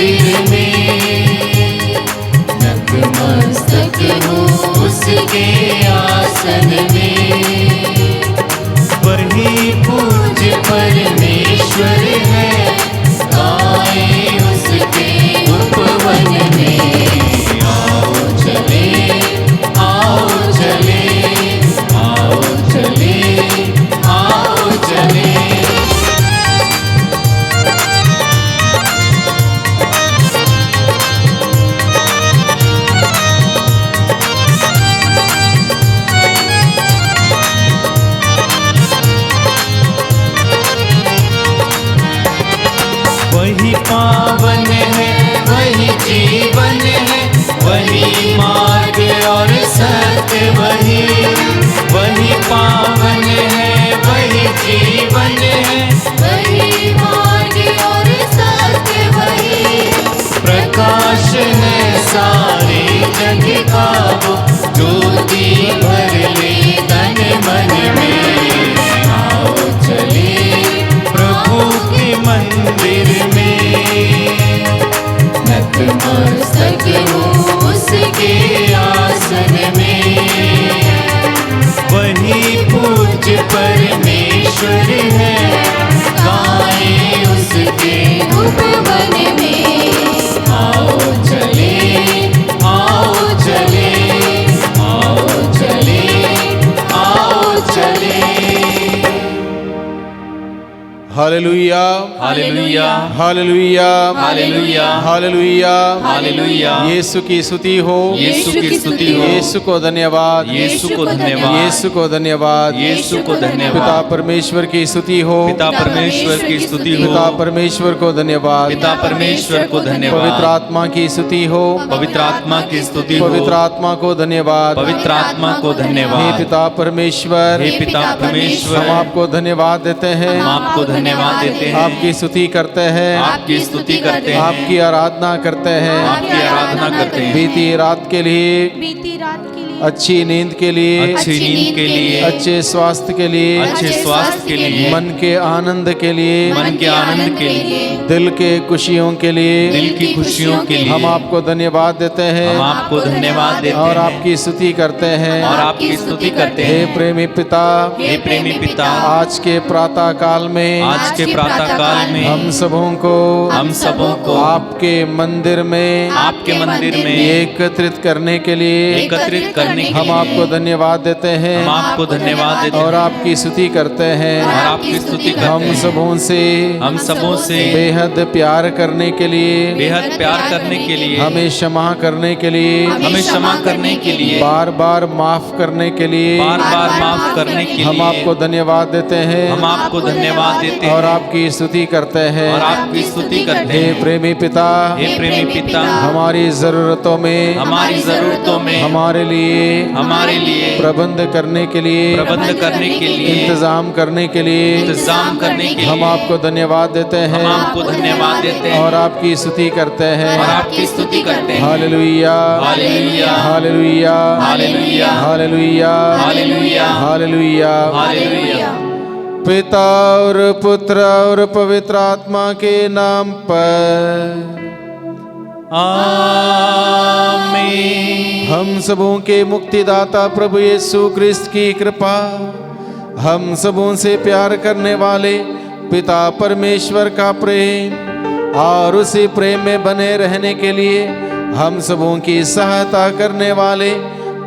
मंदिर में, नतमस्तक हूँ उसके आसन में। वही पूज्य परमेश्वर है, आए उसके उपवन में। आओ चले, आओ चले, आओ चले, आओ चले। वही पावन है, वही जीवन है, वही मार्ग और सत्य। वही पावन है, वही जीवन है, वही मार्ग और सत्य। वही प्रकाश है सारे जग का, वो ज्योति भर ले तन मन में। आओ चले प्रभु के मंदिर में, नतमस्तक हूँ उसके आसन में। वही पूज्य परमेश्वर है, गाए उसके उपवन में। आओ चले, आओ चले, आओ चले, आओ चले। हालेलुया, हालेलुया, हालेलुया, हालेलुया, हालेलुया, हालेलुया। यीशु की स्तुति हो, यीशु की स्तुति हो। यीशु को धन्यवाद, यीशु को धन्यवाद, यीशु को धन्यवाद, यीशु को धन्यवाद। पिता परमेश्वर की स्तुति हो, पिता परमेश्वर की स्तुति हो, पिता परमेश्वर को धन्यवाद, पिता परमेश्वर को धन्यवाद। पवित्र आत्मा की स्तुति हो, पवित्र आत्मा की स्तुति हो, पवित्र आत्मा को धन्यवाद, पवित्र आत्मा को हे धन्यवाद। पिता परमेश्वर, हे पिता परमेश्वर, हम आपको धन्यवाद देते हैं, हम आपको धन्यवाद देते हैं, आपकी स्तुति करते हैं, आपकी स्तुति करते हैं, आपकी आराधना करते हैं, आपकी आराधना करते हैं। बीती रात के लिए, बीती रात के लिए, अच्छी नींद के लिए, अच्छी नींद के लिए, अच्छे स्वास्थ्य के लिए, अच्छे स्वास्थ्य के लिए, मन के आनंद के लिए, मन के आनंद के लिए, दिल के खुशियों के लिए, दिल की खुशियों के लिए हम आपको धन्यवाद देते हैं, हम आपको धन्यवाद देते और हैं आपकी स्तुति करते हैं, और आपकी स्तुति करते हे हैं। प्रेमी पिता, हे प्रेमी पिता, आज के प्रातः काल में, आज के प्रातः काल में हम सबों को, हम सबों को आपके मंदिर में, आपके मंदिर में एकत्रित करने के लिए एकत्रित करने के हम लिए आपको धन्यवाद देते हैं, हम आपको धन्यवाद देते और हैं आपकी स्तुति करते हैं। और आपकी स्तुति करते हम हैं। सबों से, हम सबों से बेहद प्यार करने के लिए, बेहद प्यार करने के लिए, हमें क्षमा करने के लिए, हमें क्षमा करने के लिए, बार बार माफ करने के लिए, बार बार माफ करने के लिए हम आपको धन्यवाद देते हैं, हम आपको धन्यवाद देते हैं और आपकी स्तुति करते हैं। और आपकी स्तुति करते हे हैं। प्रेमी पिता, हे प्रेमी पिता, हमारी जरूरतों में, हमारी जरूरतों में हमारे लिए प्रबंध करने के लिए, करने के लिए, इंतजाम करने के लिए इंतजाम करने के लिए हम आपको धन्यवाद देते हैं, हम आपको धन्यवाद देते हैं और आपकी स्तुति करते हैं। और आपकी स्तुति करते हैं। हालेलुया, हालेलुया, हालेलुया, हालेलुया, हालेलुया, हालेलुया, हालेलुया। हालेलुया। पिता और पुत्र और पवित्र आत्मा के नाम पर आमीन। हम सबों के मुक्तिदाता प्रभु यीशु क्रिस्त की कृपा, हम सबों से प्यार करने वाले पिता परमेश्वर का प्रेम और उसी प्रेम में बने रहने के लिए हम सबों की सहायता करने वाले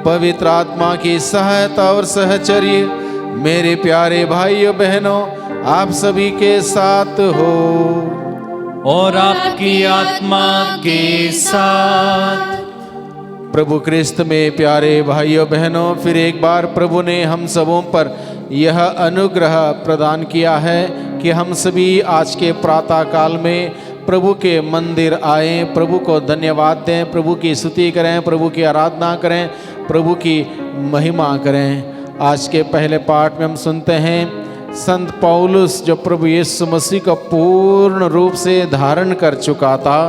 पवित्र आत्मा की सहायता और सहचर्य मेरे प्यारे भाइयों बहनों आप सभी के साथ हो और आपकी आत्मा के साथ। प्रभु क्रिस्त में प्यारे भाइयों बहनों, फिर एक बार प्रभु ने हम सबों पर यह अनुग्रह प्रदान किया है कि हम सभी आज के प्रातः काल में प्रभु के मंदिर आएं, प्रभु को धन्यवाद दें, प्रभु की स्तुति करें, प्रभु की आराधना करें, प्रभु की महिमा करें। आज के पहले पाठ में हम सुनते हैं संत पौलुस जो प्रभु यीशु मसीह को पूर्ण रूप से धारण कर चुका था,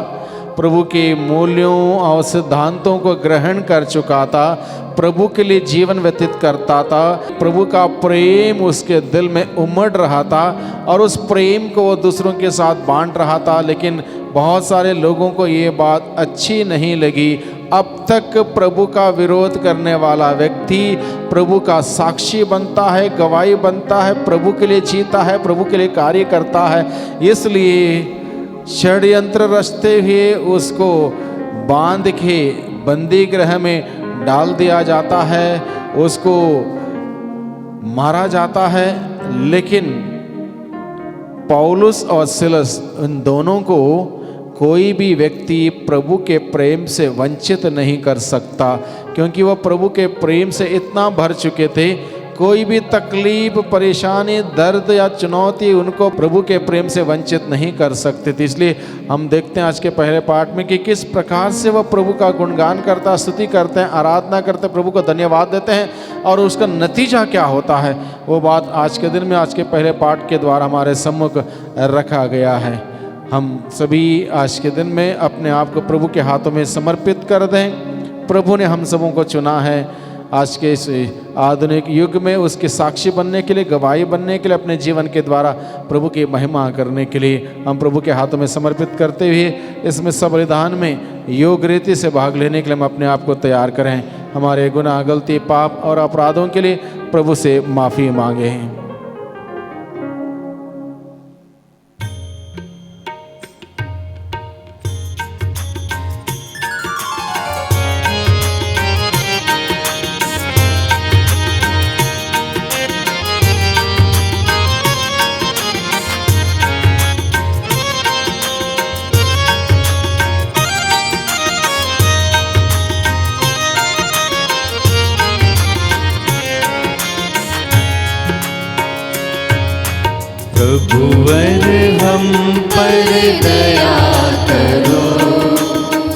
प्रभु के मूल्यों और सिद्धांतों को ग्रहण कर चुका था, प्रभु के लिए जीवन व्यतीत करता था, प्रभु का प्रेम उसके दिल में उमड़ रहा था और उस प्रेम को वो दूसरों के साथ बांट रहा था। लेकिन बहुत सारे लोगों को ये बात अच्छी नहीं लगी। अब तक प्रभु का विरोध करने वाला व्यक्ति प्रभु का साक्षी बनता है, गवाही बनता है, प्रभु के लिए जीता है, प्रभु के लिए कार्य करता है। इसलिए षड्यंत्र रचते हुए उसको बांध के बंदी गृह में डाल दिया जाता है, उसको मारा जाता है। लेकिन पौलुस और सिलस, इन दोनों को कोई भी व्यक्ति प्रभु के प्रेम से वंचित नहीं कर सकता, क्योंकि वह प्रभु के प्रेम से इतना भर चुके थे। कोई भी तकलीफ, परेशानी, दर्द या चुनौती उनको प्रभु के प्रेम से वंचित नहीं कर सकते थे। इसलिए हम देखते हैं आज के पहले पाठ में कि किस प्रकार से वह प्रभु का गुणगान करता, स्तुति करते हैं, आराधना करते हैं, प्रभु को धन्यवाद देते हैं और उसका नतीजा क्या होता है, वो बात आज के दिन में, आज के पहले पाठ के द्वारा हमारे सम्मुख रखा गया है। हम सभी आज के दिन में अपने आप को प्रभु के हाथों में समर्पित कर दें। प्रभु ने हम सबों को चुना है आज के इस आधुनिक युग में उसके साक्षी बनने के लिए, गवाही बनने के लिए, अपने जीवन के द्वारा प्रभु की महिमा करने के लिए हम प्रभु के हाथों में समर्पित करते हुए इसमें सब बलिदान में योग रीति से भाग लेने के लिए हम अपने आप को तैयार करें। हमारे गुनाह, गलती, पाप और अपराधों के लिए प्रभु से माफ़ी मांगें। प्रभुवर हम पर दया करो,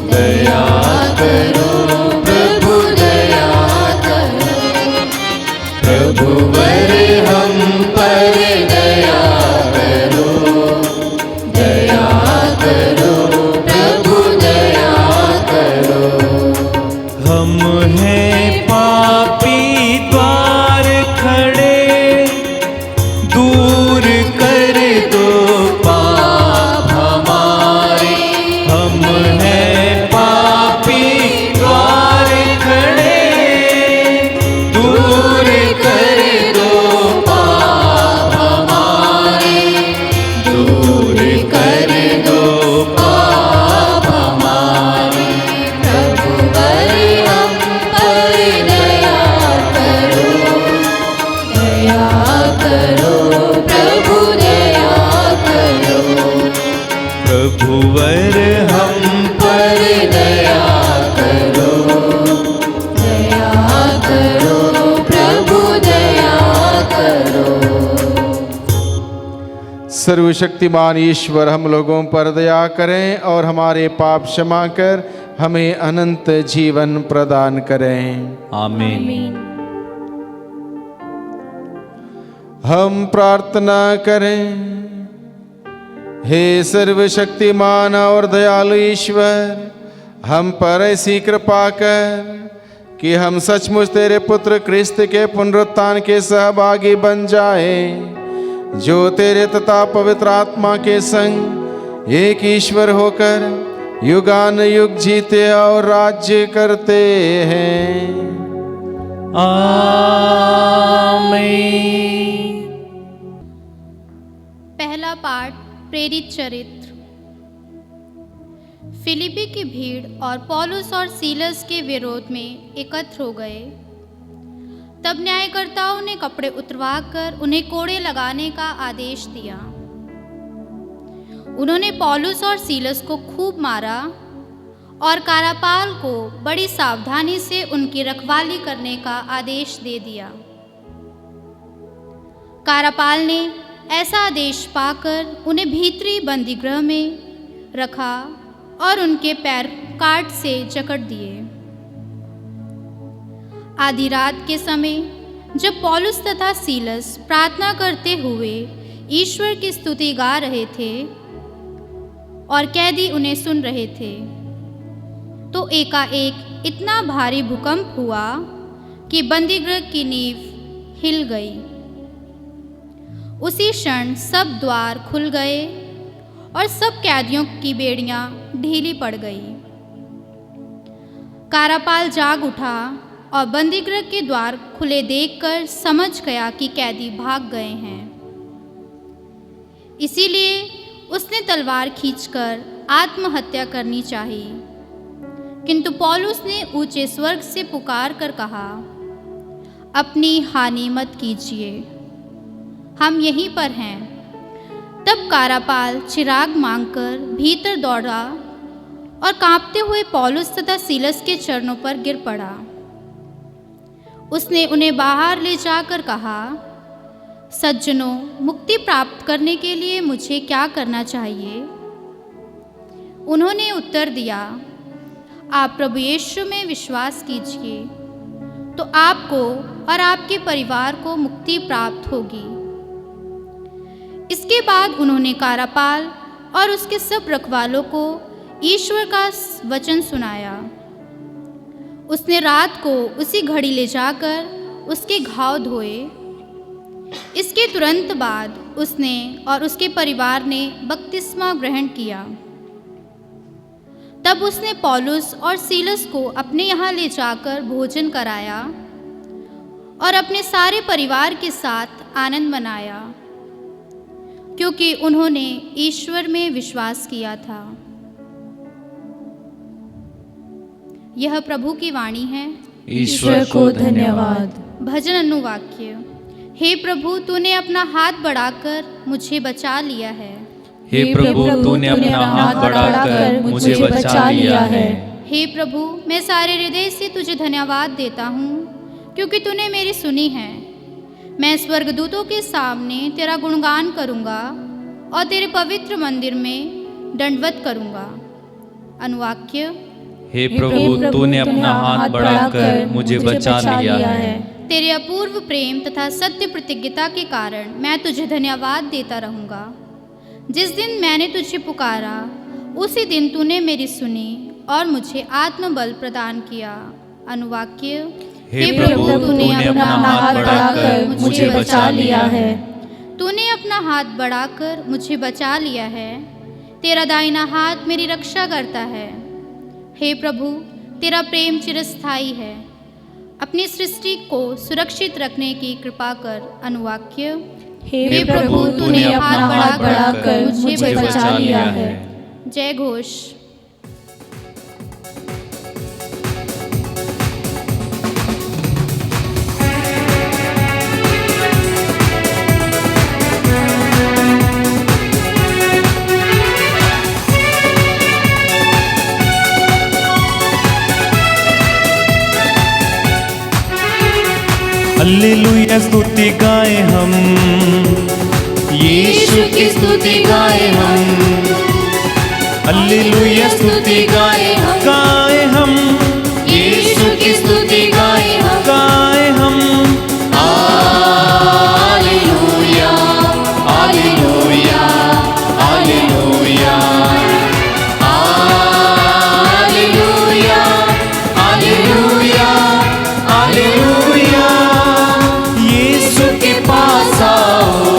दया करो प्रभु, दया करो। प्रभुवर हम पर दया करो, दया करो प्रभु, दया करो। हम हैं पापी द्वार खड़े, दूर कर दो पाप हमारे। हम हैं पापी द्वार खड़े, दूर कर दो पाप हमारे, दूर कर दो पाप हमारे। प्रभुवर हम पर दया करो, दया करो प्रभु, दया करो। प्रभुवर हम पर दया करो, दया करो प्रभु, दया करो। सर्वशक्तिमान ईश्वर हम लोगों पर दया करें और हमारे पाप क्षमा कर हमें अनंत जीवन प्रदान करें। आमीन। हम प्रार्थना करें। हे सर्वशक्तिमान और दयालु ईश्वर, हम पर ऐसी कृपा कर कि हम सचमुच तेरे पुत्र क्रिस्त के पुनरुत्थान के सहभागी बन जाएं, जो तेरे तथा पवित्र आत्मा के संग एक ईश्वर होकर युगान युग जीते और राज्य करते हैं। आमीन। पहला पाठ, प्रेरित चरित्र। फिलिपी की भीड़ और पौलुस और सीलस के विरोध में एकत्र हो गए। तब न्यायकर्ताओं ने कपड़े उतरवाकर उन्हें कोड़े लगाने का आदेश दिया। उन्होंने पौलुस और सीलस को खूब मारा और कारापाल को बड़ी सावधानी से उनकी रखवाली करने का आदेश दे दिया। कारापाल ने ऐसा आदेश पाकर उन्हें भीतरी बंदीगृह में रखा और उनके पैर काट से जकड़ दिए। आधी रात के समय जब पौलुस तथा सीलस प्रार्थना करते हुए ईश्वर की स्तुति गा रहे थे, और कैदी उन्हें सुन रहे थे। तो एकाएक इतना भारी भूकंप हुआ कि बंदीगृह की नींव हिल गई। उसी क्षण सब द्वार खुल गए और सब कैदियों की बेड़ियां ढीली पड़ गई। कारापाल जाग उठा और बंदीगृह के द्वार खुले देखकर समझ गया कि कैदी भाग गए हैं। इसीलिए उसने तलवार खींचकर आत्महत्या करनी चाही। किंतु पौलुस ने ऊंचे स्वर्ग से पुकार कर कहा, अपनी हानि मत कीजिए, हम यहीं पर हैं। तब कारापाल चिराग मांगकर भीतर दौड़ा और कांपते हुए पौलुस तथा सीलस के चरणों पर गिर पड़ा। उसने उन्हें बाहर ले जाकर कहा, सज्जनों, मुक्ति प्राप्त करने के लिए मुझे क्या करना चाहिए? उन्होंने उत्तर दिया, आप प्रभु यीशु में विश्वास कीजिए तो आपको और आपके परिवार को मुक्ति प्राप्त होगी। इसके बाद उन्होंने कारापाल और उसके सब रखवालों को ईश्वर का वचन सुनाया। उसने रात को उसी घड़ी ले जाकर उसके घाव धोए। इसके तुरंत बाद उसने और उसके परिवार ने बपतिस्मा ग्रहण किया। तब उसने पौलुस और सीलस को अपने यहाँ ले जाकर भोजन कराया और अपने सारे परिवार के साथ आनंद मनाया, क्योंकि उन्होंने ईश्वर में विश्वास किया था। यह प्रभु की वाणी है। ईश्वर को धन्यवाद। भजन अनुवाक्य। हे प्रभु, तूने अपना हाथ बढ़ाकर मुझे बचा लिया है। हे प्रभु, तूने अपना हाथ बढ़ाकर मुझे बचा लिया है। हे प्रभु, मैं सारे हृदय से तुझे धन्यवाद देता हूँ, क्योंकि तूने मेरी सुनी है। मैं स्वर्गदूतों के सामने तेरा गुणगान करूँगा और तेरे पवित्र मंदिर में दंडवत करूँगा। अनुवाक्य। हे प्रभु, तूने अपना हाथ बढ़ाकर मुझे बचा लिया है। तेरे अपूर्व प्रेम तथा सत्य प्रतिज्ञता के कारण मैं तुझे धन्यवाद देता रहूँगा। जिस दिन मैंने तुझे पुकारा, उसी दिन तूने मेरी सुनी और मुझे आत्मबल प्रदान किया। अनुवाक्य। हे प्रभु, तूने अपना हाथ बढ़ाकर मुझे बचा लिया है। तूने अपना हाथ बढ़ाकर मुझे बचा लिया है। तेरा दाहिना हाथ मेरी रक्षा करता है। हे प्रभु, तेरा प्रेम चिरस्थायी है। अपनी सृष्टि को सुरक्षित रखने की कृपा कर। अनुवाक्य। हे प्रभु, तूने अपना हाथ बढ़ाकर मुझे बचा लिया है। जय घोष। हालेलुया, स्तुति गाए हम, यीशु की स्तुति गाए हम। हालेलुया, स्तुति गाए हम, यीशु की स्तुति गाए हम। हालेलुया, हालेलुया, हालेलुया, हालेलुया, हालेलुया, हालेलुया। यीशु के पास आओ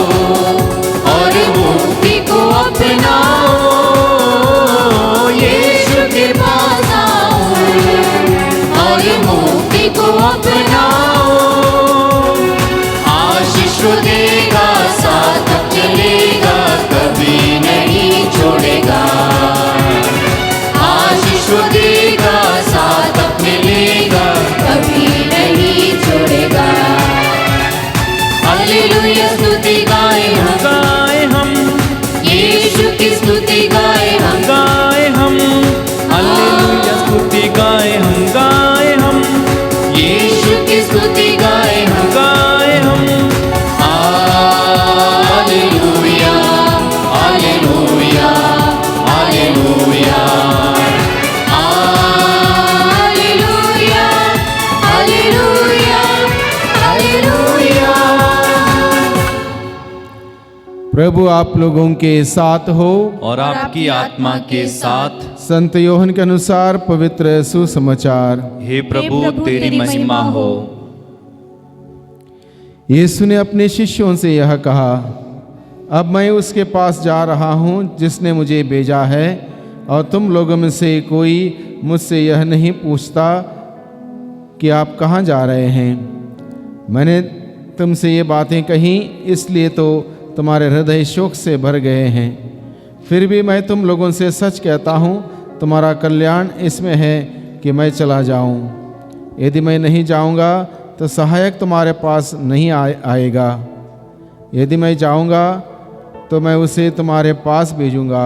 और मुक्ति को अपनाओ। यीशु के पास आओ और मुक्ति को अपनाओ। आशीष देगा, साथ चलेगा, कभी नहीं छोड़ेगा। आशीष देगा, साथ मिलेगा, कभी नहीं छोड़ेगा। हालेलुया, स्तुति गाए हम, यीशु की स्तुति गाए हम। हालेलुया, स्तुति गाए हम, यीशु की स्तुति गाए हम। हालेलुया, हालेलुया, हालेलुया, हालेलुया, हालेलुया, हालेलुया। प्रभु आप लोगों के साथ हो। और आपकी आत्मा के साथ। संत योहन के अनुसार पवित्र सुसमाचार। हे प्रभु तेरी महिमा हो। यीशु ने अपने शिष्यों से यह कहा, अब मैं उसके पास जा रहा हूँ जिसने मुझे भेजा है, और तुम लोगों में से कोई मुझसे यह नहीं पूछता कि आप कहाँ जा रहे हैं। मैंने तुमसे ये बातें कही इसलिए तो तुम्हारे हृदय शोक से भर गए हैं। फिर भी मैं तुम लोगों से सच कहता हूँ, तुम्हारा कल्याण इसमें है कि मैं चला जाऊँ। यदि मैं नहीं जाऊँगा तो सहायक तुम्हारे पास नहीं आएगा। यदि मैं जाऊँगा तो मैं उसे तुम्हारे पास भेजूँगा।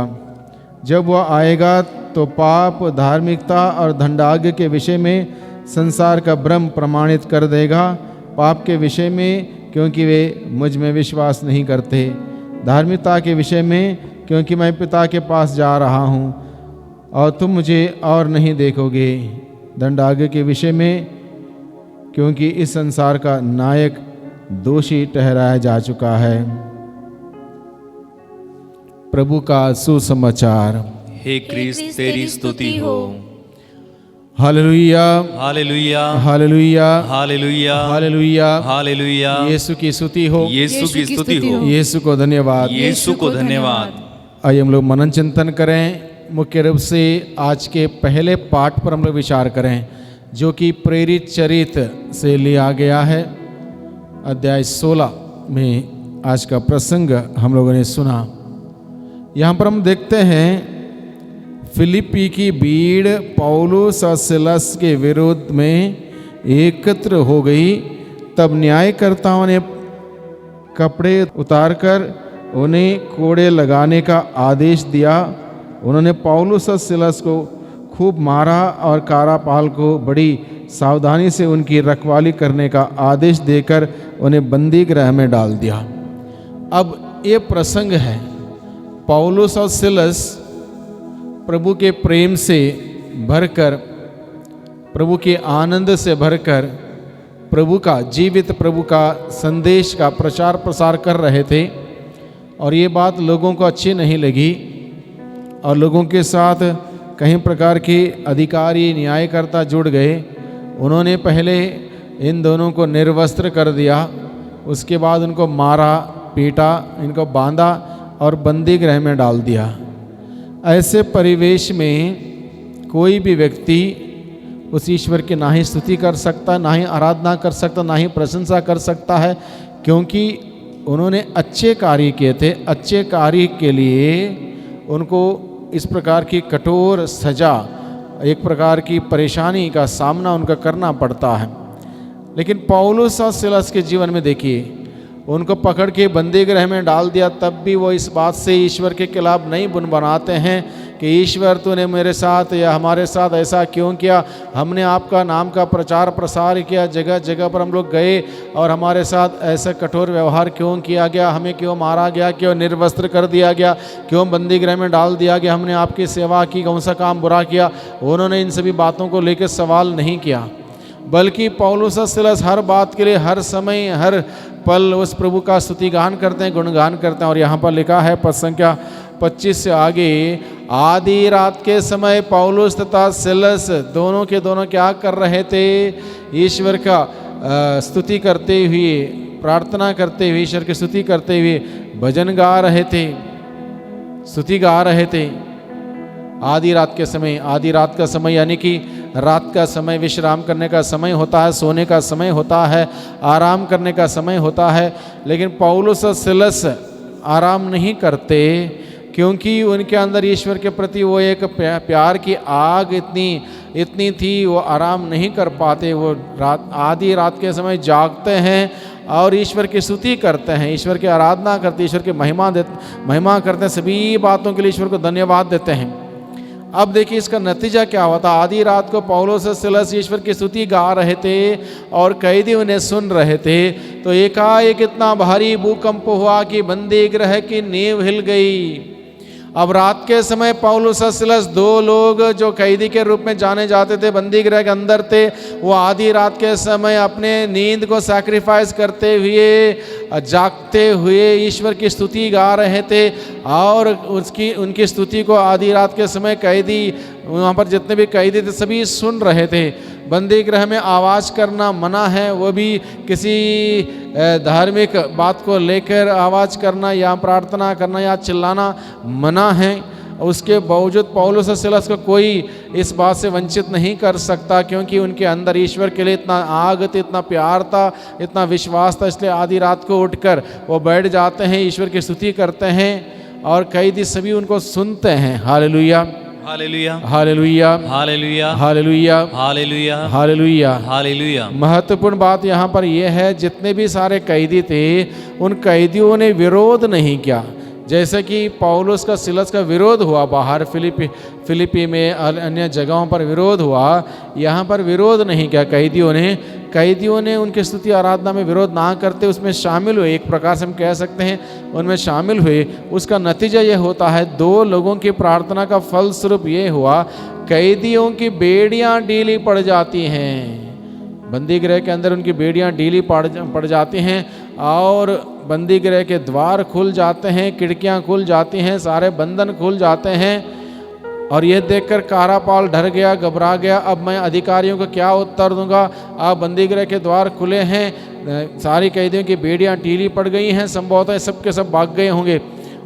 जब वह आएगा तो पाप, धार्मिकता और दंडाज्ञ के विषय में संसार का भ्रम प्रमाणित कर देगा। पाप के विषय में क्योंकि वे मुझ में विश्वास नहीं करते, धार्मिकता के विषय में क्योंकि मैं पिता के पास जा रहा हूँ और तुम मुझे और नहीं देखोगे, दंडाज्ञ के विषय में क्योंकि इस संसार का नायक दोषी ठहराया जा चुका है। प्रभु का सुसमाचार। हे क्रिस्त तेरी स्तुति हो। हालेलुया, हालेलुया, हालेलुया, हालेलुया, हालेलुया, हालेलुया। यीशु की स्तुति हो। यीशु की स्तुति हो। यीशु को धन्यवाद। यीशु को धन्यवाद। आइए हम लोग मनन चिंतन करें। मुख्य रूप से आज के पहले पाठ पर हम लोग विचार करें, जो कि प्रेरित चरित्र से लिया गया है। अध्याय 16 में आज का प्रसंग हम लोगों ने सुना। यहाँ पर हम देखते हैं फिलिप्पी की भीड़ पौलुस और सिलस के विरोध में एकत्र हो गई। तब न्यायकर्ताओं ने कपड़े उतारकर उन्हें कोड़े लगाने का आदेश दिया। उन्होंने पौलुस और सिलस को खूब मारा और कारापाल को बड़ी सावधानी से उनकी रखवाली करने का आदेश देकर उन्हें बंदी गृह में डाल दिया। अब ये प्रसंग है, पौलुस और सिलस प्रभु के प्रेम से भरकर, प्रभु के आनंद से भरकर प्रभु का, जीवित प्रभु का संदेश का प्रचार प्रसार कर रहे थे। और ये बात लोगों को अच्छी नहीं लगी और लोगों के साथ कई प्रकार के अधिकारी, न्यायकर्ता जुड़ गए। उन्होंने पहले इन दोनों को निर्वस्त्र कर दिया, उसके बाद उनको मारा, पीटा, इनको बांधा और बंदी गृह में डाल दिया। ऐसे परिवेश में कोई भी व्यक्ति उस ईश्वर की ना ही स्तुति कर सकता, ना ही आराधना कर सकता, ना ही प्रशंसा कर सकता है, क्योंकि उन्होंने अच्छे कार्य किए थे। अच्छे कार्य के लिए उनको इस प्रकार की कठोर सजा, एक प्रकार की परेशानी का सामना उनका करना पड़ता है। लेकिन पौलुस और सिलस के जीवन में देखिए, उनको पकड़ के बंदी गृह में डाल दिया, तब भी वो इस बात से ईश्वर के खिलाफ नहीं बुनबनाते हैं कि ईश्वर तूने मेरे साथ या हमारे साथ ऐसा क्यों किया। हमने आपका नाम का प्रचार प्रसार किया, जगह जगह पर हम लोग गए और हमारे साथ ऐसा कठोर व्यवहार क्यों किया गया, हमें क्यों मारा गया, क्यों निर्वस्त्र कर दिया गया, क्यों बंदी गृह में डाल दिया गया, हमने आपकी सेवा की, कौन सा काम बुरा किया। उन्होंने इन सभी बातों को लेकर सवाल नहीं किया, बल्कि पौलुस और सिलस हर बात के लिए, हर समय, हर पल उस प्रभु का स्तुतिगान करते हैं, गुणगान करते हैं। और यहाँ पर लिखा है पद संख्या 25 से आगे, आधी रात के समय पौलुस तथा सिलस दोनों के दोनों क्या कर रहे थे? ईश्वर का स्तुति करते हुए, प्रार्थना करते हुए, ईश्वर की स्तुति करते हुए भजन गा रहे थे, स्तुति गा रहे थे। आधी रात के समय, आधी रात का समय यानी कि रात का समय विश्राम करने का समय होता है, सोने का समय होता है, आराम करने का समय होता है। लेकिन पौलुस और सिलस आराम नहीं करते, क्योंकि उनके अंदर ईश्वर के प्रति वो एक प्यार की आग इतनी थी, वो आराम नहीं कर पाते। वो आधी रात के समय जागते हैं और ईश्वर की स्तुति करते हैं, ईश्वर की आराधना करते हैं, ईश्वर की महिमा करते हैं, सभी बातों के लिए ईश्वर को धन्यवाद देते हैं। अब देखिए इसका नतीजा क्या हुआ था। आधी रात को पौलुस और सिलस ईश्वर की स्तुति गा रहे थे और कैदी उन्हें सुन रहे थे, तो एकाएक इतना भारी भूकंप हुआ कि बंदी गृह की नींव हिल गई। अब रात के समय पौलुस और सिलस 2 लोग जो कैदी के रूप में जाने जाते थे, बंदी गृह के अंदर थे, वो आधी रात के समय अपने नींद को सैक्रिफाइस करते हुए, जागते हुए ईश्वर की स्तुति गा रहे थे। और उनकी स्तुति को आधी रात के समय कैदी, वहाँ पर जितने भी कैदी थे सभी सुन रहे थे। बंदी गृह में आवाज़ करना मना है, वो भी किसी धार्मिक बात को लेकर आवाज़ करना या प्रार्थना करना या चिल्लाना मना है। उसके बावजूद पौलुस और सिलस को कोई इस बात से वंचित नहीं कर सकता, क्योंकि उनके अंदर ईश्वर के लिए इतना आग था, इतना प्यार था, इतना विश्वास था। इसलिए आधी रात को उठकर वो बैठ जाते हैं, ईश्वर की स्तुति करते हैं और कैदी सभी उनको सुनते हैं। हालेलुया, हालेलुया, हालेलुया, हालेलुया, हालेलुया, हालेलुया, हालेलुया। हालेलुया। महत्वपूर्ण बात यहाँ पर यह है, जितने भी सारे कैदी थे उन कैदियों ने विरोध नहीं किया। जैसे कि पौलुस का सिलस का विरोध हुआ बाहर फिलिपी में, अन्य जगहों पर विरोध हुआ, यहाँ पर विरोध नहीं किया कैदियों ने उनकी स्तुति आराधना में विरोध ना करते उसमें शामिल हुए। एक प्रकार से हम कह सकते हैं उनमें शामिल हुए। उसका नतीजा ये होता है, 2 लोगों की प्रार्थना का फलस्वरूप ये हुआ, कैदियों की बेड़ियाँ ढीली पड़ जाती हैं। बंदी गृह के अंदर उनकी बेड़ियाँ ढीली पड़ जाती हैं और बंदी गृह के द्वार खुल जाते हैं, खिड़कियाँ खुल जाती हैं, सारे बंधन खुल जाते हैं। और ये देखकर कारापाल डर गया, घबरा गया। अब मैं अधिकारियों को क्या उत्तर दूंगा? अब बंदी गृह के द्वार खुले हैं, सारी कैदियों की बेड़ियाँ ढीली पड़ गई हैं, संभवतः सब के सब भाग गए होंगे।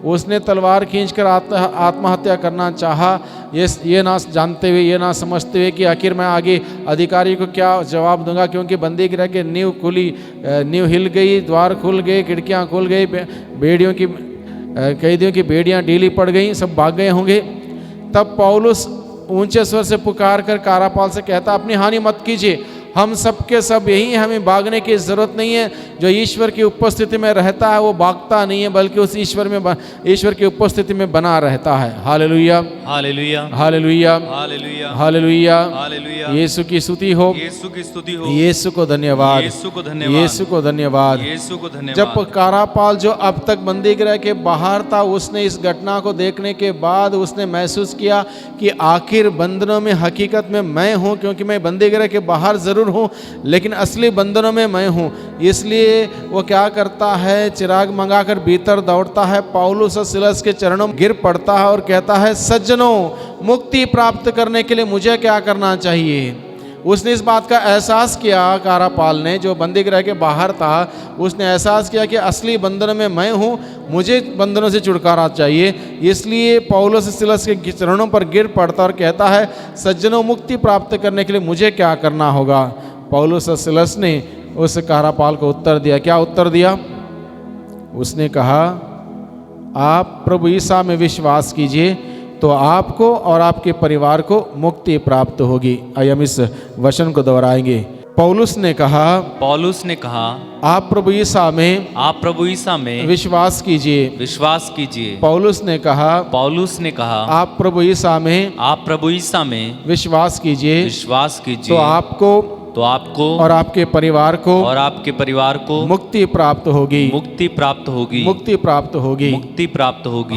उसने तलवार खींचकर आत्महत्या करना चाहा, ये ना जानते हुए, ये ना समझते हुए कि आखिर मैं आगे अधिकारी को क्या जवाब दूंगा, क्योंकि बंदी गृह की नींव हिल गई, द्वार खुल गए, खिड़कियाँ खुल गई, कैदियों की बेड़ियाँ ढीली पड़ गई, सब भाग गए होंगे। तब पौलुस ऊंचे स्वर से पुकार कर कारापाल से कहता, अपनी हानि मत कीजिए, हम सब के सब यही हैं, हमें भागने की ज़रूरत नहीं है। जो ईश्वर की उपस्थिति में रहता है वो भागता नहीं है, बल्कि उस ईश्वर की उपस्थिति में बना रहता है। हालेलुया, हालेलुया, हालेलुया, हालेलुया, हालेलुया, हालेलुया। यीशु की स्तुति हो, यीशु की स्तुति हो, यीशु को धन्यवाद, यीशु को धन्यवाद, यीशु को धन्यवाद, यीशु को धन्यवाद। जब कारापाल जो अब तक बंदी गृह के बाहर था, उसने इस घटना को देखने के बाद उसने महसूस किया कि आखिर बंधनों में हकीकत में मैं हूँ, क्योंकि मैं बंदी गृह के बाहर ज़रूर हूँ लेकिन असली बंधनों में मैं हूँ। इसलिए वो क्या करता है, चिराग मंगाकर भीतर दौड़ता है, पौलुस और सिलस के चरणों में गिर पड़ता है और कहता है, सज्जनों, मुक्ति प्राप्त करने के लिए मुझे क्या करना चाहिए? उसने इस बात का एहसास किया, कारापाल ने जो बंदी गृह के बाहर था, उसने एहसास किया कि असली बंधनों में मैं हूँ, मुझे बंधनों से छुटकारा चाहिए। इसलिए पौलुस सिलस के चरणों पर गिर पड़ता और कहता है, सज्जनों, मुक्ति प्राप्त करने के लिए मुझे क्या करना होगा? पौलुस सिलस ने उस कारापाल को उत्तर दिया। क्या उत्तर दिया? उसने कहा, आप प्रभु ईसा में विश्वास कीजिए तो आपको और आपके परिवार को मुक्ति प्राप्त होगी। आइए हम इस वचन को दोहराएंगे। पौलुस ने कहा, आप प्रभु ईसा में विश्वास कीजिए। पौलुस ने कहा, आप प्रभु ईसा में विश्वास कीजिए तो आपको और आपके परिवार को मुक्ति प्राप्त होगी।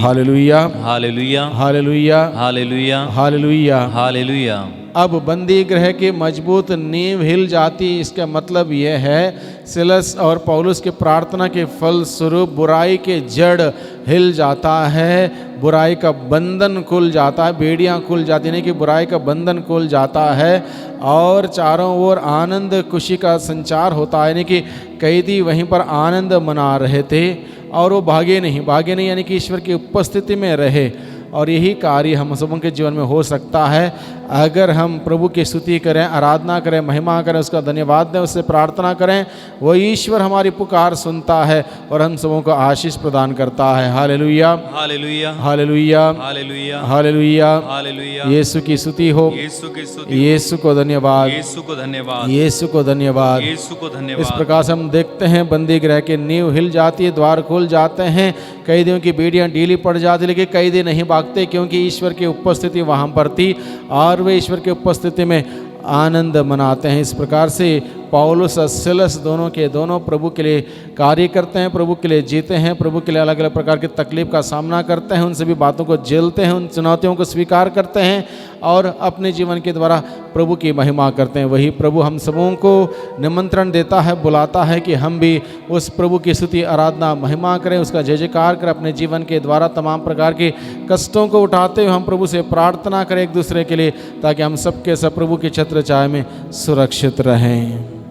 हालेलुया, हालेलुया, हालेलुया, हालेलुया, हालेलुया, हालेलुया। अब बंदी गृह की मजबूत नींव हिल जाती। इसका मतलब यह है, सिलस और पौलुस की प्रार्थना के फल स्वरूप बुराई के जड़ हिल जाता है, बुराई का बंधन खुल जाता है, बेड़ियाँ खुल जाती, नहीं कि बुराई का बंधन खुल जाता है और चारों ओर आनंद खुशी का संचार होता है। यानी कि कैदी वहीं पर आनंद मना रहे थे और वो भागे नहीं, यानी कि ईश्वर की उपस्थिति में रहे। और यही कार्य हम सबों के जीवन में हो सकता है अगर हम प्रभु की स्तुति करें, आराधना करें, महिमा करें, उसका धन्यवाद दें, उससे प्रार्थना करें। वो ईश्वर हमारी पुकार सुनता है और हम सबों को आशीष प्रदान करता है। हालेलुया, हालेलुया, हालेलुया, हालेलुया, हालेलुया, हालेलुया। यीशु की स्तुति हो, यीशु की स्तुति, यीशु को धन्यवाद, यीशु को धन्यवाद, यीशु को धन्यवाद, यीशु को धन्यवाद। इस प्रकार से हम देखते हैं बंदी गृह की नींव हिल जाती है, द्वार खुल जाते हैं, कैदियों की बेड़ियाँ ढीली पड़ जाती, लेकिन कैदी नहीं भागते क्योंकि ईश्वर की उपस्थिति वहाँ पर थी और वे ईश्वर की उपस्थिति में आनंद मनाते हैं। इस प्रकार से पौलुस और सिलस दोनों के दोनों प्रभु के लिए कार्य करते हैं, प्रभु के लिए जीते हैं, प्रभु के लिए अलग अलग प्रकार की तकलीफ का सामना करते हैं, उन सभी बातों को झेलते हैं, उन चुनौतियों को स्वीकार करते हैं और अपने जीवन के द्वारा प्रभु की महिमा करते हैं। वही प्रभु हम सबों को निमंत्रण देता है, बुलाता है कि हम भी उस प्रभु की स्तुति आराधना महिमा करें, उसका जय जयकार करें, अपने जीवन के द्वारा तमाम प्रकार के कष्टों को उठाते हुए हम प्रभु से प्रार्थना करें एक दूसरे के लिए, ताकि हम सबके सब प्रभु की छत्र छाया में सुरक्षित रहें।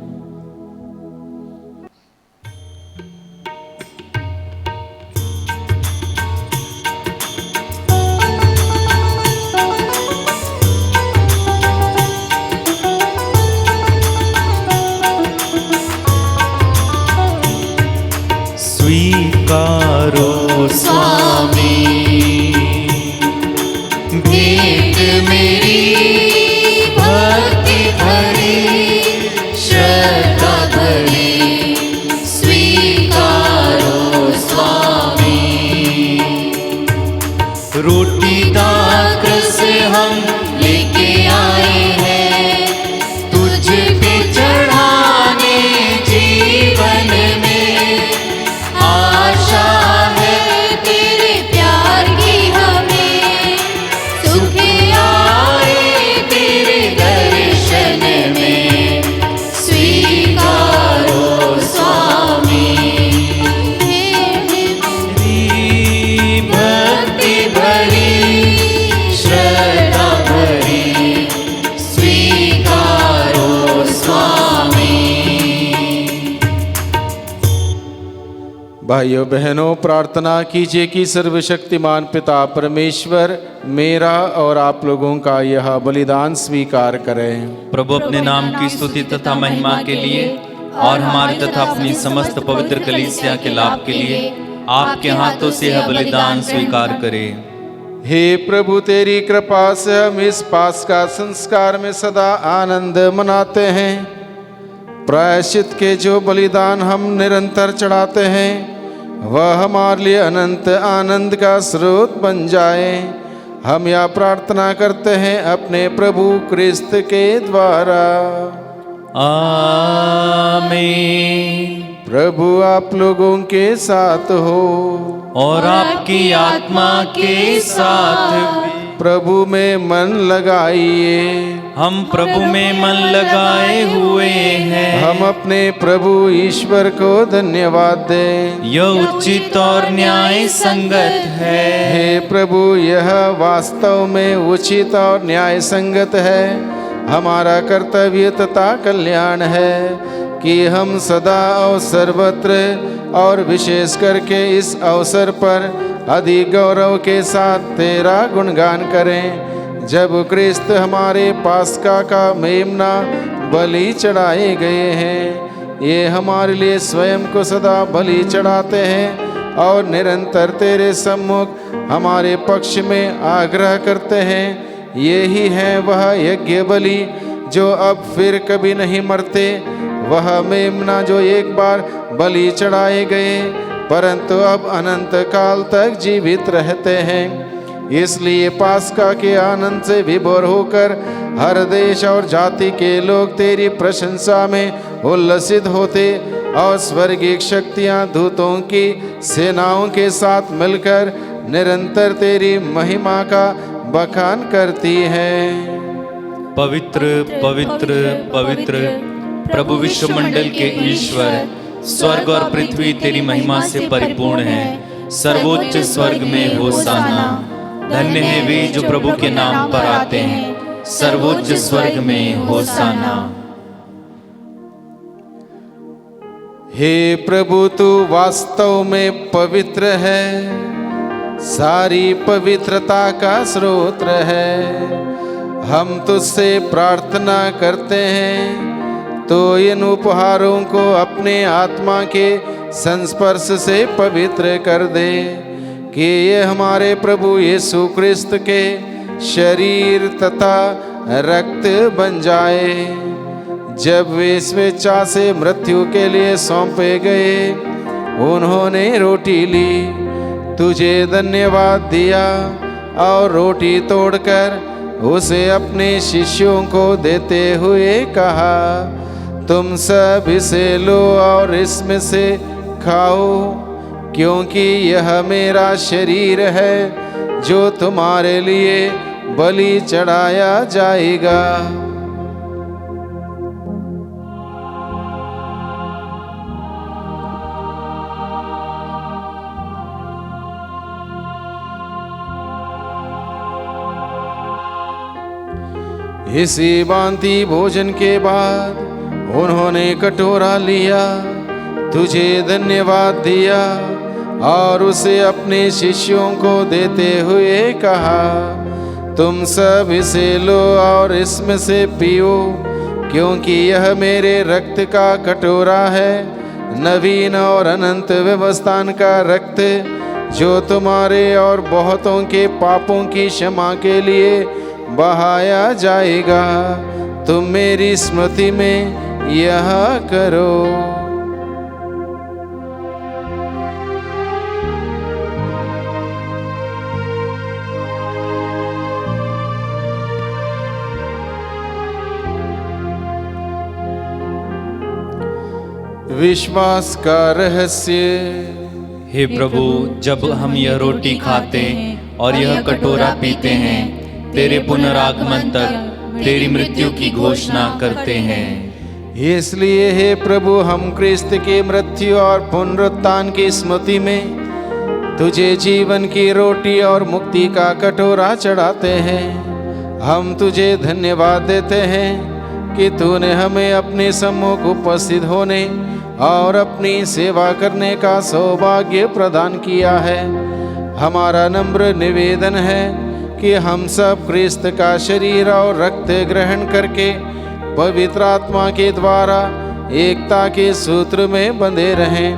स्वीकारो स्वामी भेंट मेरी भक्ति भरी श्रद्धा भरी, स्वीकारो स्वामी। रोटी दाकर से हम लेके आए हैं, तुझ पे चढ़ाने जीवन में आशा है तेरे प्यार की हमें, सुख आए तेरे दर्शन में, स्वीकारो स्वामी। भक्ति भरी श्रद्धा भरी, स्वीकारो स्वामी। भाइयों बहनों, प्रार्थना कीजिए कि सर्वशक्तिमान पिता परमेश्वर मेरा और आप लोगों का यह बलिदान स्वीकार करें। प्रभु अपने नाम की स्तुति तथा महिमा के लिए और हमारे तथा अपनी समस्त पवित्र कलीसिया के लाभ के लिए आपके हाथों से यह बलिदान स्वीकार करें। हे प्रभु, तेरी कृपा से हम इस पास्का संस्कार में सदा आनंद मनाते हैं। प्रायश्चित के जो बलिदान हम निरंतर चढ़ाते हैं वह हमारे लिए अनंत आनंद का स्रोत बन जाए। हम यह प्रार्थना करते हैं अपने प्रभु क्रिस्त के द्वारा। आमीन। प्रभु आप लोगों के साथ हो और आपकी आत्मा के साथ भी। प्रभु में मन लगाइए। हम प्रभु में मन लगाए हुए हैं। हम अपने प्रभु ईश्वर को धन्यवाद दें। यह उचित और न्याय संगत है। हे प्रभु, यह वास्तव में उचित और न्याय संगत है। हमारा कर्तव्य तथा कल्याण है कि हम सदा और सर्वत्र और विशेष करके इस अवसर पर अधिक गौरव के साथ तेरा गुणगान करें, जब क्रिस्त हमारे पास्का का मेमना बलि चढ़ाए गए हैं। ये हमारे लिए स्वयं को सदा बलि चढ़ाते हैं और निरंतर तेरे सम्मुख हमारे पक्ष में आग्रह करते हैं। ये ही है वह यज्ञ बलि जो अब फिर कभी नहीं मरते, वह मेमना जो एक बार बलि चढ़ाए गए परंतु अब अनंत काल तक जीवित रहते हैं। इसलिए पास्का के आनंद से विभोर होकर हर देश और जाति के लोग तेरी प्रशंसा में उल्लसित होते और स्वर्गीय शक्तियां दूतों की सेनाओं के साथ मिलकर निरंतर तेरी महिमा का बखान करती हैं। पवित्र पवित्र पवित्र प्रभु विश्वमंडल के ईश्वर, स्वर्ग और पृथ्वी तेरी महिमा से परिपूर्ण है। सर्वोच्च स्वर्ग में होशाना। धन्य है वे जो प्रभु के नाम पर आते हैं। सर्वोच्च स्वर्ग में होशाना। हे प्रभु, तू वास्तव में पवित्र है, सारी पवित्रता का स्रोत है। हम तुझसे प्रार्थना करते हैं तो इन उपहारों को अपने आत्मा के संस्पर्श से पवित्र कर दे कि ये हमारे प्रभु यीशु क्रिस्त के शरीर तथा रक्त बन जाए। जब वे स्वेच्छा से मृत्यु के लिए सौंपे गए, उन्होंने रोटी ली, तुझे धन्यवाद दिया और रोटी तोड़कर उसे अपने शिष्यों को देते हुए कहा, तुम सब इसे लो और इसमें से खाओ, क्योंकि यह मेरा शरीर है जो तुम्हारे लिए बलि चढ़ाया जाएगा। इसी भांति भोजन के बाद उन्होंने कटोरा लिया, तुझे धन्यवाद दिया और उसे अपने शिष्यों को देते हुए कहा, तुम सब इसे लो और इसमें से पियो, क्योंकि यह मेरे रक्त का कटोरा है, नवीन और अनंत व्यवस्थान का रक्त, जो तुम्हारे और बहुतों के पापों की क्षमा के लिए बहाया जाएगा। तुम मेरी स्मृति में यह करो। विश्वास का रहस्य। हे प्रभु, जब हम यह रोटी खाते और यह कटोरा पीते हैं, तेरे पुनरागमन तक तेरी मृत्यु की घोषणा करते हैं। इसलिए हे प्रभु, हम क्रिस्त की मृत्यु और पुनरुत्थान की स्मृति में तुझे जीवन की रोटी और मुक्ति का कटोरा चढ़ाते हैं। हम तुझे धन्यवाद देते हैं कि तूने हमें अपने सम्मुख उपस्थित होने और अपनी सेवा करने का सौभाग्य प्रदान किया है। हमारा नम्र निवेदन है कि हम सब क्रिस्त का शरीर और रक्त ग्रहण करके पवित्र आत्मा के द्वारा एकता के सूत्र में बंधे रहें।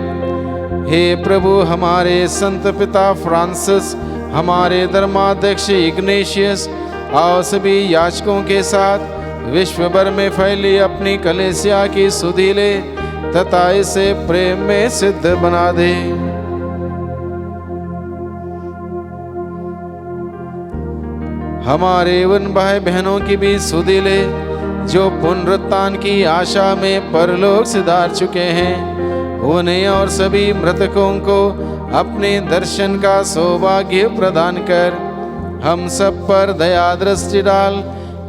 हे प्रभु, हमारे संत पिता फ्रांसिस, हमारे धर्माध्यक्ष इग्नेशियस और सभी याजकों के साथ विश्व भर में फैली अपनी कलीसिया की सुधि ले तथा इसे प्रेम में सिद्ध बना दे। हमारे उन भाई बहनों की भी सुधि ले जो पुनरुत्थान की आशा में परलोक सिधार चुके हैं। उन्हें और सभी मृतकों को अपने दर्शन का सौभाग्य प्रदान कर हम सब पर दया दृष्टि डाल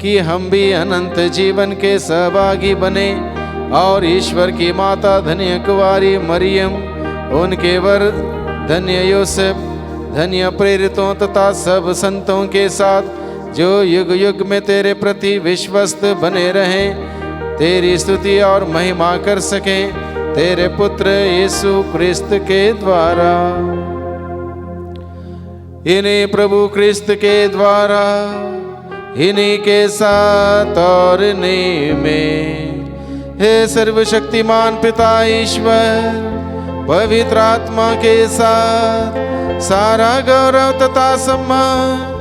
कि हम भी अनंत जीवन के सहभागी बने और ईश्वर की माता धन्य कुंवारी मरियम, उनके वर धन्य यूसुफ, धन्य प्रेरितों तथा सब संतों के साथ जो युग युग में तेरे प्रति विश्वस्त बने रहें, तेरी स्तुति और महिमा कर सकें तेरे पुत्र यीशु क्रिस्त के द्वारा। इन्हीं प्रभु क्रिस्त के द्वारा, इन्हीं के साथ और इन्हीं में, हे सर्वशक्तिमान पिता ईश्वर, पवित्र आत्मा के साथ सारा गौरव तथा सम्मान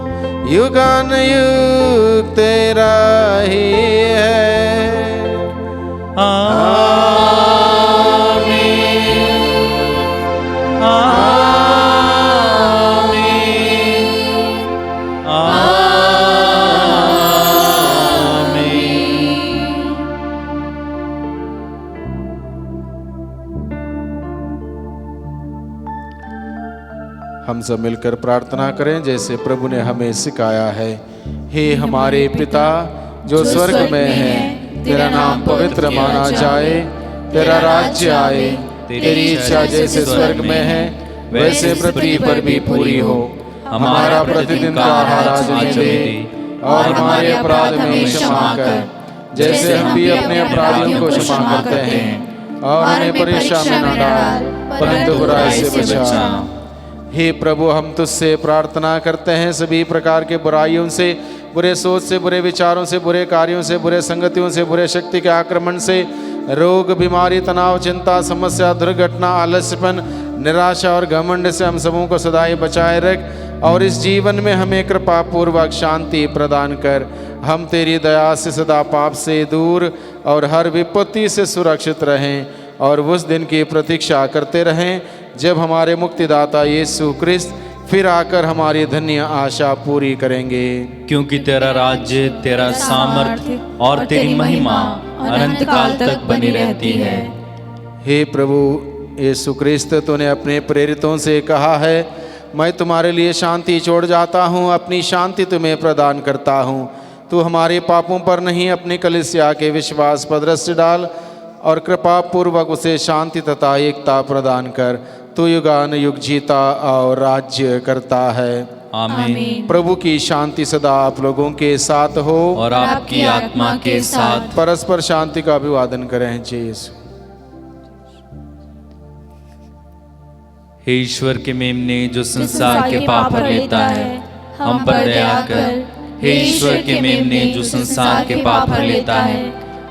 युगान युग तेरा ही है। आमीन, आमीन, आमीन। हम सब मिलकर प्रार्थना करें जैसे प्रभु ने हमें सिखाया है। हे हमारे पिता जो स्वर्ग में है, तेरा नाम पवित्र माना जाए, तेरा राज्य आए, तेरी इच्छा जैसे स्वर्ग में है वैसे पृथ्वी पर भी पूरी हो। हमारा प्रतिदिन का आहार आज हमें दे और हमारे अपराध में क्षमा कर, जैसे हम भी अपने अपराधियों को क्षमा करते हैं, और हमें परीक्षा में न डाल परंतु बुराई से बचा। हे प्रभु, हम तुझसे प्रार्थना करते हैं सभी प्रकार के बुराइयों से, बुरे सोच से, बुरे विचारों से, बुरे कार्यों से, बुरे संगतियों से, बुरे शक्ति के आक्रमण से, रोग, बीमारी, तनाव, चिंता, समस्या, दुर्घटना, आलस्यपन, निराशा और घमंड से हम सबों को सदाई बचाए रख और इस जीवन में हमें कृपा पूर्वक शांति प्रदान कर। हम तेरी दया से सदा पाप से दूर और हर विपत्ति से सुरक्षित रहें और उस दिन की प्रतीक्षा करते रहें जब हमारे मुक्तिदाता यीशु क्रिस्त फिर आकर हमारी धन्य आशा पूरी करेंगे। क्योंकि तेरा राज्य, तेरा सामर्थ्य और तेरी महिमा अनंत काल तक बनी रहती है। हे प्रभु यीशु क्रिस्त, तूने अपने प्रेरितों से कहा है, मैं तुम्हारे लिए शांति छोड़ जाता हूँ, अपनी शांति तुम्हें प्रदान करता हूँ। तू हमारे पापों पर नहीं, अपनी कलीसिया के विश्वास पर दृष्टि डाल और कृपा पूर्वक उसे शांति तथा एकता प्रदान कर। तू युगान युग जीता और राज्य करता है। आमीन। प्रभु की शांति सदा आप लोगों के साथ हो और आपकी आत्मा के साथ। परस्पर शांति का अभिवादन करें। जय यीशु। हे ईश्वर के मेमने जो संसार के पाप हर लेता है, हम पर दया कर। हे ईश्वर के मेमने जो संसार के पाप हर लेता है,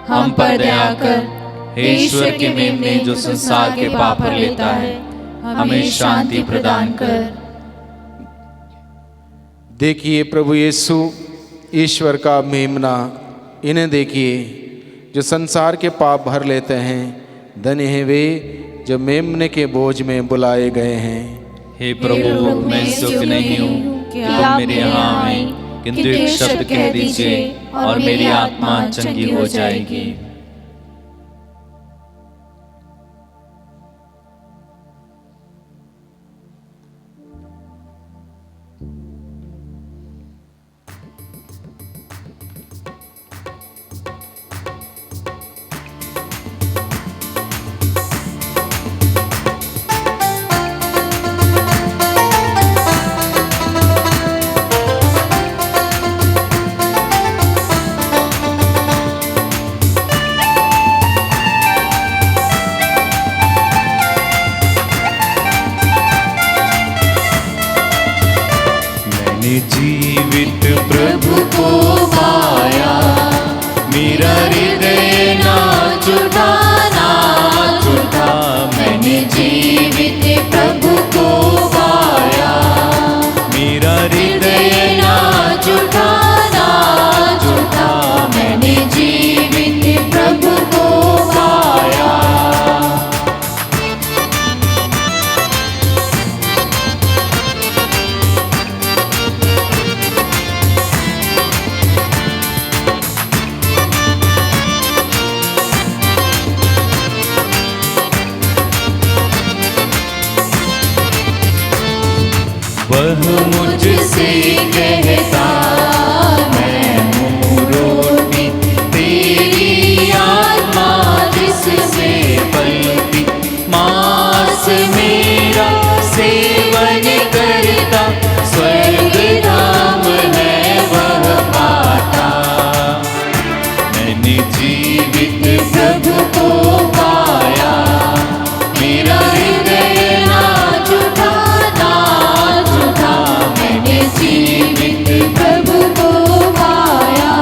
हम पर दया कर। हे ईश्वर के मेमने जो संसार के पाप हर लेता है, हमें शांति प्रदान कर। देखिए प्रभु यीशु ईश्वर का मेमना, इन्हें देखिए जो संसार के पाप भर लेते हैं। धन्य हैं वे जो मेमने के बोझ में बुलाए गए हैं। हे प्रभु, मैं योग्य नहीं हूँ कि आप मेरे यहाँ आएं, किंतु एक शब्द कह दीजिए और मेरी आत्मा चंगी हो जाएगी। जीवित प्रभु को पाया, मेरा हृदय ना छूटा, ना छूटा। मैंने जीवित प्रभु को पाया, मेरा हृदय ना छूटा, ना छूटा। मैंने जीवित प्रभु को पाया। वह मुझसे कहता, मैं हूँ रोटी तेरी आत्मा जिसमें पलती। मांस मेरा सेवन करता, स्वर्ग धाम है वह पाता। मैंने जीवित प्रभु को पाया, मेरा हृदय ना छूटा, जीवित प्रभु को पाया।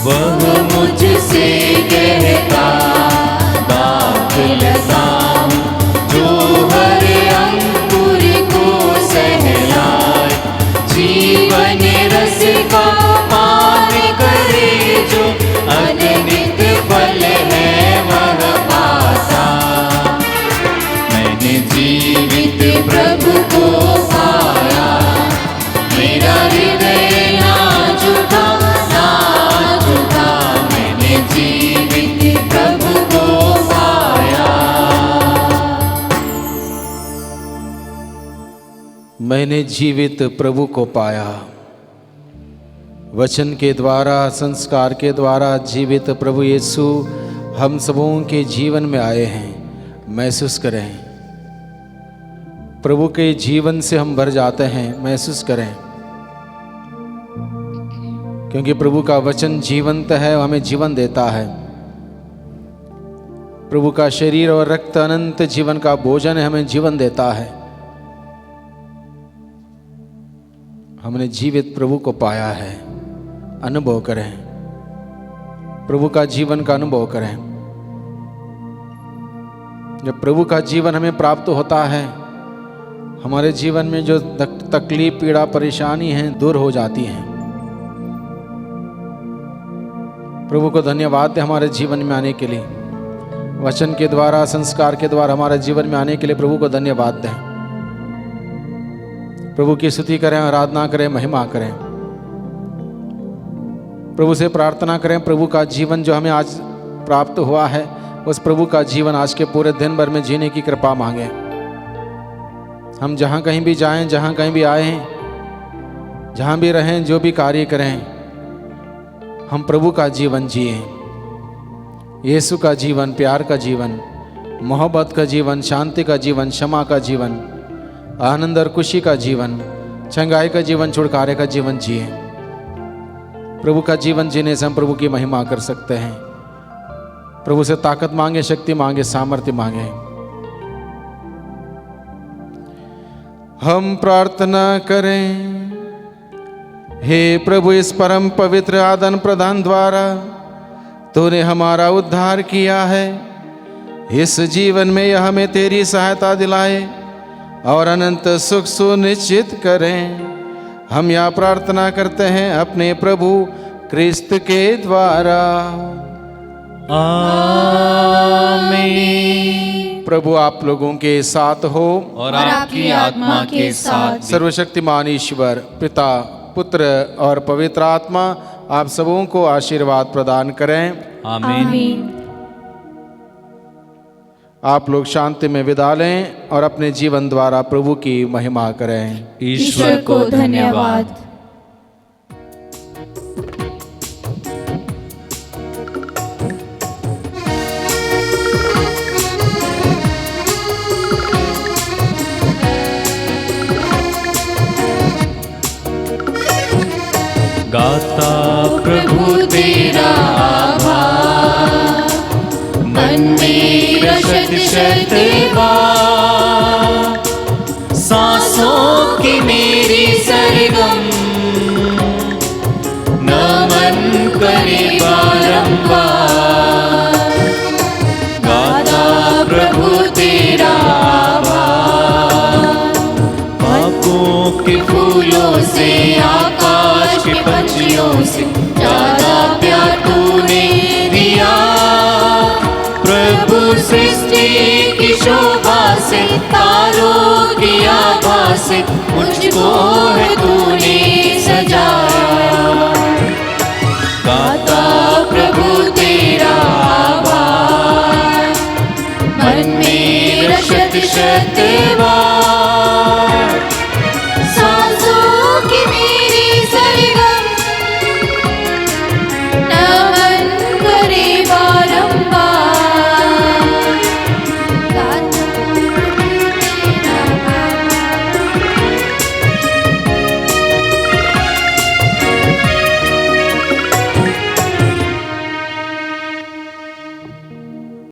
वह मुझसे कहता, दाखलता हूँ जो हर अंकुर को सहलाए। जीवन रस का पान करे जो अनगिनत फल है वह पाता। मैंने जीवित प्रभु को पाया, मेरा हृदय ना छूटा, ना छूटा। मैंने जीवित प्रभु को पाया। मैंने जीवित प्रभु को पाया। वचन के द्वारा, संस्कार के द्वारा जीवित प्रभु यीशु हम सबों के जीवन में आए हैं। महसूस करें, प्रभु के जीवन से हम भर जाते हैं। महसूस करें, क्योंकि प्रभु का वचन जीवंत है, हमें जीवन देता है। प्रभु का शरीर और रक्त अनंत जीवन का भोजन है, हमें जीवन देता है। हमने जीवित प्रभु को पाया है। अनुभव करें, प्रभु का जीवन का अनुभव करें। जब प्रभु का जीवन हमें प्राप्त होता है, हमारे जीवन में जो तकलीफ, पीड़ा, परेशानी है दूर हो जाती हैं। प्रभु को धन्यवाद दें हमारे जीवन में आने के लिए। वचन के द्वारा, संस्कार के द्वारा हमारे जीवन में आने के लिए प्रभु को धन्यवाद दें। प्रभु की स्तुति करें, आराधना करें, महिमा करें। प्रभु से प्रार्थना करें, प्रभु का जीवन जो हमें आज प्राप्त हुआ है, उस प्रभु का जीवन आज के पूरे दिन भर में जीने की कृपा मांगे। हम जहाँ कहीं भी जाएं, जहाँ कहीं भी आएं, जहाँ भी रहें, जो भी कार्य करें, हम प्रभु का जीवन जिए। यीशु का जीवन, प्यार का जीवन, मोहब्बत का जीवन, शांति का जीवन, क्षमा का जीवन, आनंद और खुशी का जीवन, चंगाई का जीवन, छुटकारे का जीवन जिए। प्रभु का जीवन जीने से हम प्रभु की महिमा कर सकते हैं। प्रभु से ताकत मांगे, शक्ति मांगे, सामर्थ्य मांगे। हम प्रार्थना करें। हे प्रभु, इस परम पवित्र आदान प्रदान द्वारा तूने हमारा उद्धार किया है। इस जीवन में यह हमें तेरी सहायता दिलाए और अनंत सुख सुनिश्चित करें। हम यह प्रार्थना करते हैं अपने प्रभु क्रिस्त के द्वारा। आमीन। प्रभु आप लोगों के साथ हो और आपकी आत्मा के साथ भी। सर्वशक्तिमान ईश्वर पिता, पुत्र और पवित्र आत्मा आप सबों को आशीर्वाद प्रदान करें। आमीन। आप लोग शांति में विदा लें और अपने जीवन द्वारा प्रभु की महिमा करें। ईश्वर को धन्यवाद। गाता प्रभु तेरा आभार, मन मेरा शत शत बार। सांसों की मेरी सरगम नमन करे बारंबार। गाता प्रभु तेरा आभार, बागों के फूलों से, आकाश के पंछियों से ज्यादा प्यार तूने दिया। प्रभु सृष्टि की शोभा से, तारों की आभा से मुझको है तूने सजाया। गाता प्रभु तेरा आभार, मन मेरा शत शत बार।